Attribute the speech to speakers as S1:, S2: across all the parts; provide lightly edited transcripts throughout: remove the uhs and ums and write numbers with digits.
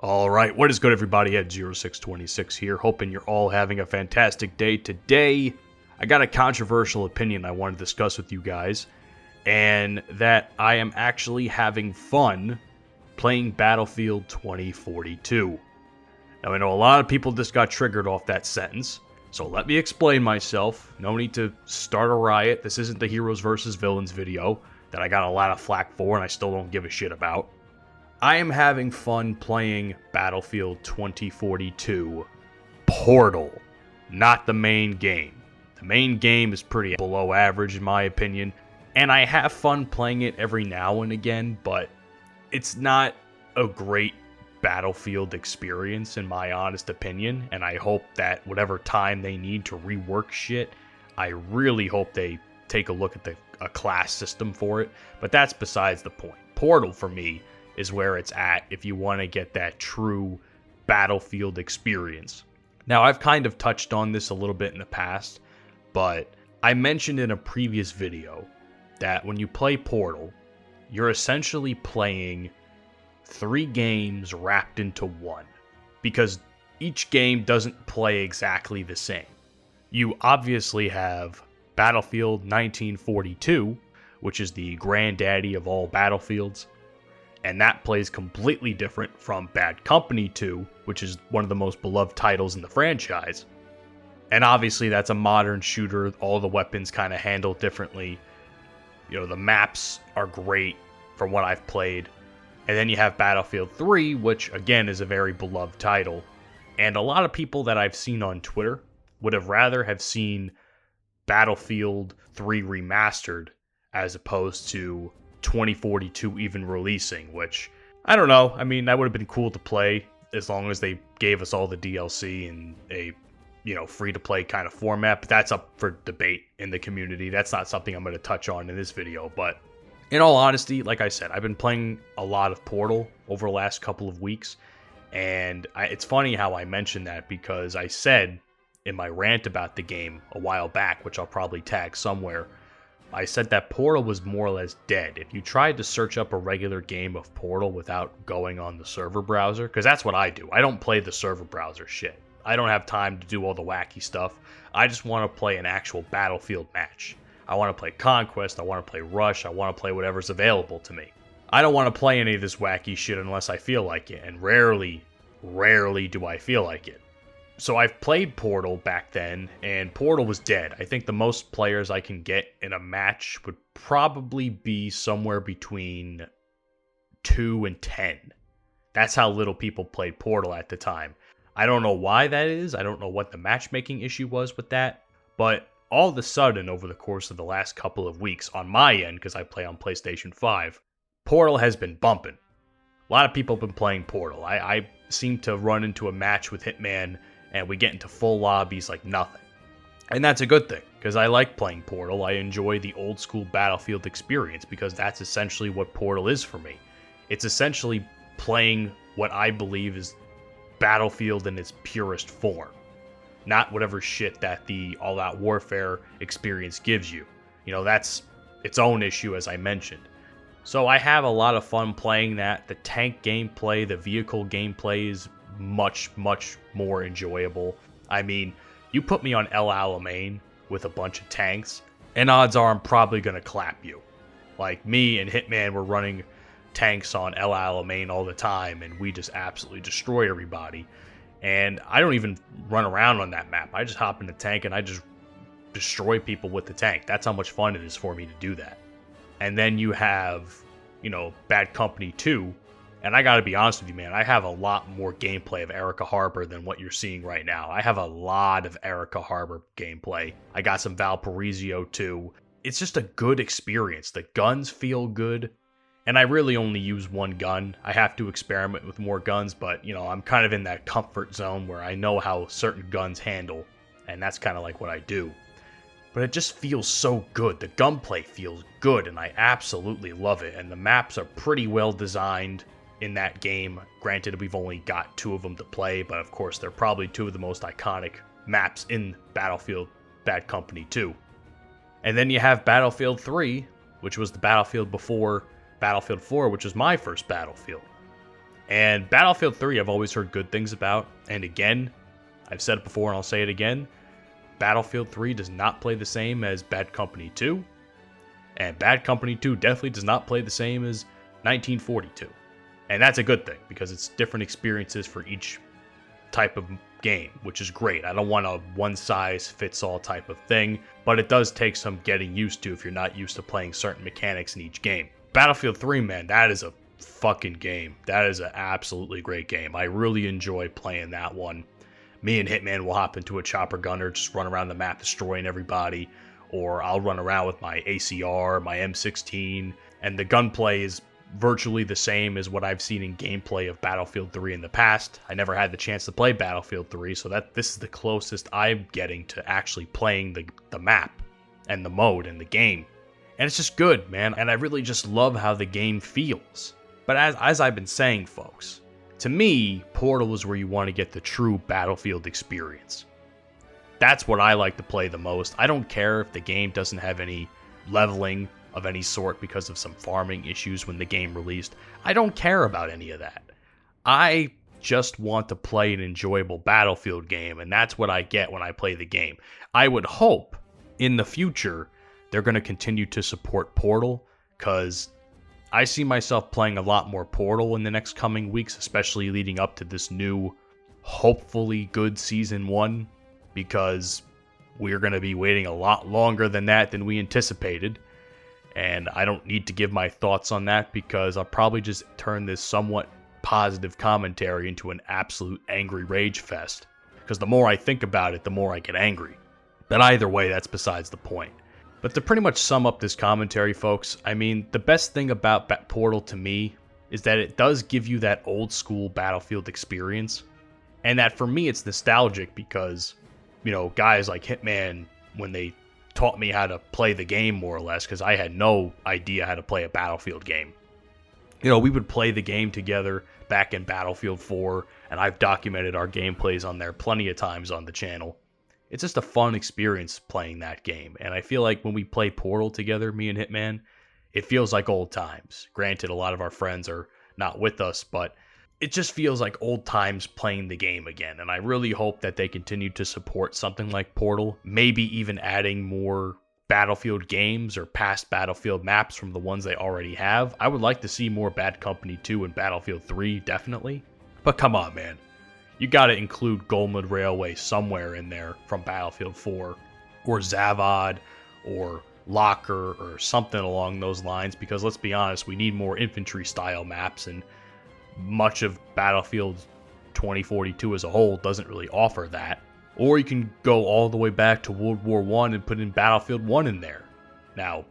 S1: Alright, what is good everybody? At 0626 here, hoping you're all having a fantastic day. Today, I got a controversial opinion I want to discuss with you guys, and that I am actually having fun playing Battlefield 2042. Now I know a lot of people just got triggered off that sentence, so let me explain myself. No need to start a riot. This isn't the Heroes versus Villains video that I got a lot of flack for and I still don't give a shit about. I am having fun playing Battlefield 2042 Portal, not the main game. The main game is pretty below average in my opinion, and I have fun playing it every now and again, but it's not a great Battlefield experience in my honest opinion, and I hope that whatever time they need to rework shit, I really hope they take a look at a class system for it, but that's besides the point. Portal for me is where it's at if you want to get that true Battlefield experience. Now, I've kind of touched on this a little bit in the past, but I mentioned in a previous video that when you play Portal, you're essentially playing 3 games wrapped into one, because each game doesn't play exactly the same. You obviously have Battlefield 1942, which is the granddaddy of all Battlefields, and that plays completely different from Bad Company 2, which is one of the most beloved titles in the franchise. And obviously that's a modern shooter, all the weapons kind of handled differently. You know, the maps are great from what I've played. And then you have Battlefield 3, which again is a very beloved title. And a lot of people that I've seen on Twitter would have rather have seen Battlefield 3 remastered as opposed to 2042 even releasing, which, I don't know, I mean, that would have been cool to play as long as they gave us all the DLC in a, free-to-play kind of format, but that's up for debate in the community. That's not something I'm going to touch on in this video, but in all honesty, like I said, I've been playing a lot of Portal over the last couple of weeks, and it's funny how I mentioned that because I said in my rant about the game a while back, which I'll probably tag somewhere, I said that Portal was more or less dead. If you tried to search up a regular game of Portal without going on the server browser, because that's what I do. I don't play the server browser shit. I don't have time to do all the wacky stuff. I just want to play an actual Battlefield match. I want to play Conquest, I want to play Rush, I want to play whatever's available to me. I don't want to play any of this wacky shit unless I feel like it, and rarely do I feel like it. So I've played Portal back then, and Portal was dead. I think the most players I can get in a match would probably be somewhere between 2 and 10. That's how little people played Portal at the time. I don't know why that is. I don't know what the matchmaking issue was with that. But all of a sudden, over the course of the last couple of weeks, on my end, because I play on PlayStation 5, Portal has been bumping. A lot of people have been playing Portal. I seem to run into a match with Hitman, and we get into full lobbies like nothing. And that's a good thing, because I like playing Portal. I enjoy the old school Battlefield experience, because that's essentially what Portal is for me. It's essentially playing what I believe is Battlefield in its purest form. Not whatever shit that the all-out warfare experience gives you. You know, that's its own issue, as I mentioned. So I have a lot of fun playing that. The tank gameplay, the vehicle gameplay is much more enjoyable. I mean, you put me on El Alamein with a bunch of tanks, and odds are I'm probably going to clap you. Like, me and Hitman were running tanks on El Alamein all the time, and we just absolutely destroy everybody. And I don't even run around on that map. I just hop in the tank and I just destroy people with the tank. That's how much fun it is for me to do that. And then you have, Bad Company 2, and I gotta be honest with you, man, I have a lot more gameplay of Erica Harbor than what you're seeing right now. I have a lot of Erica Harbor gameplay. I got some Valparaiso too. It's just a good experience. The guns feel good, and I really only use one gun. I have to experiment with more guns, but, I'm kind of in that comfort zone where I know how certain guns handle, and that's kind of like what I do. But it just feels so good. The gunplay feels good, and I absolutely love it, and the maps are pretty well designed in that game. Granted, we've only got 2 of them to play, but of course they're probably 2 of the most iconic maps in Battlefield Bad Company 2. And then you have Battlefield 3, which was the Battlefield before Battlefield 4, which was my first Battlefield. And Battlefield 3 I've always heard good things about, and again, I've said it before and I'll say it again, Battlefield 3 does not play the same as Bad Company 2, and Bad Company 2 definitely does not play the same as 1942. And that's a good thing, because it's different experiences for each type of game, which is great. I don't want a one-size-fits-all type of thing, but it does take some getting used to if you're not used to playing certain mechanics in each game. Battlefield 3, man, that is a fucking game. That is an absolutely great game. I really enjoy playing that one. Me and Hitman will hop into a chopper gunner, just run around the map destroying everybody, or I'll run around with my ACR, my M16, and the gunplay is virtually the same as what I've seen in gameplay of Battlefield 3 in the past. I never had the chance to play Battlefield 3, so this is the closest I'm getting to actually playing the map and the mode and the game. And it's just good, man, and I really just love how the game feels. But as I've been saying, folks, to me, Portal is where you want to get the true Battlefield experience. That's what I like to play the most. I don't care if the game doesn't have any leveling of any sort because of some farming issues when the game released. I don't care about any of that. I just want to play an enjoyable Battlefield game, and that's what I get when I play the game. I would hope in the future they're going to continue to support Portal, because I see myself playing a lot more Portal in the next coming weeks, especially leading up to this new, hopefully good Season 1, because we're going to be waiting a lot longer than that than we anticipated. And I don't need to give my thoughts on that, because I'll probably just turn this somewhat positive commentary into an absolute angry rage fest. Because the more I think about it, the more I get angry. But either way, that's besides the point. But to pretty much sum up this commentary, folks, I mean, the best thing about Portal to me is that it does give you that old school Battlefield experience. And that for me, it's nostalgic because, you know, guys like Hitman, when they taught me how to play the game more or less, because I had no idea how to play a Battlefield game. You know, we would play the game together back in Battlefield 4, and I've documented our gameplays on there plenty of times on the channel. It's just a fun experience playing that game, and I feel like when we play Portal together, me and Hitman, it feels like old times. Granted, a lot of our friends are not with us, but it just feels like old times playing the game again, and I really hope that they continue to support something like Portal, maybe even adding more Battlefield games or past Battlefield maps from the ones they already have. I would like to see more Bad Company 2 and Battlefield 3, definitely. But come on, man. You gotta include Goldman Railway somewhere in there from Battlefield 4, or Zavad, or Locker, or something along those lines, because let's be honest, we need more infantry-style maps, and much of Battlefield 2042 as a whole doesn't really offer that. Or you can go all the way back to World War I and put in Battlefield 1 in there. Now,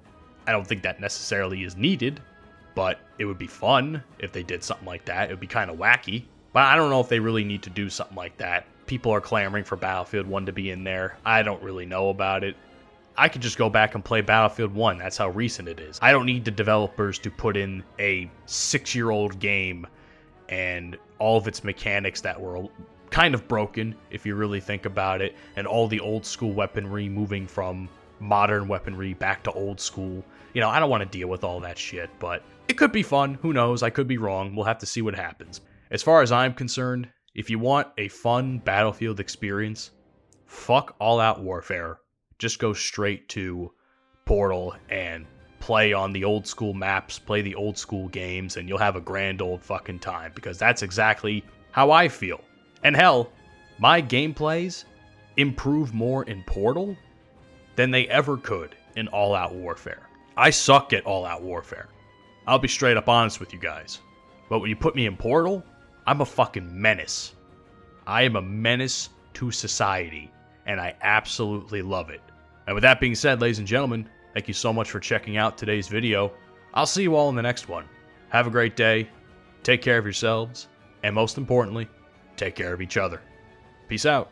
S1: I don't think that necessarily is needed, but it would be fun if they did something like that. It would be kind of wacky. But I don't know if they really need to do something like that. People are clamoring for Battlefield 1 to be in there. I don't really know about it. I could just go back and play Battlefield 1. That's how recent it is. I don't need the developers to put in a 6-year-old game and all of its mechanics that were kind of broken, if you really think about it, and all the old school weaponry moving from modern weaponry back to old school. You know, I don't want to deal with all that shit, but it could be fun. Who knows? I could be wrong. We'll have to see what happens. As far as I'm concerned, if you want a fun Battlefield experience, fuck All-Out Warfare. Just go straight to Portal and play on the old school maps, play the old school games, and you'll have a grand old fucking time, because that's exactly how I feel. And hell, my gameplays improve more in Portal than they ever could in All-Out Warfare. I suck at All-Out Warfare. I'll be straight up honest with you guys. But when you put me in Portal, I'm a fucking menace. I am a menace to society, and I absolutely love it. And with that being said, ladies and gentlemen, thank you so much for checking out today's video. I'll see you all in the next one. Have a great day, take care of yourselves, and most importantly, take care of each other. Peace out.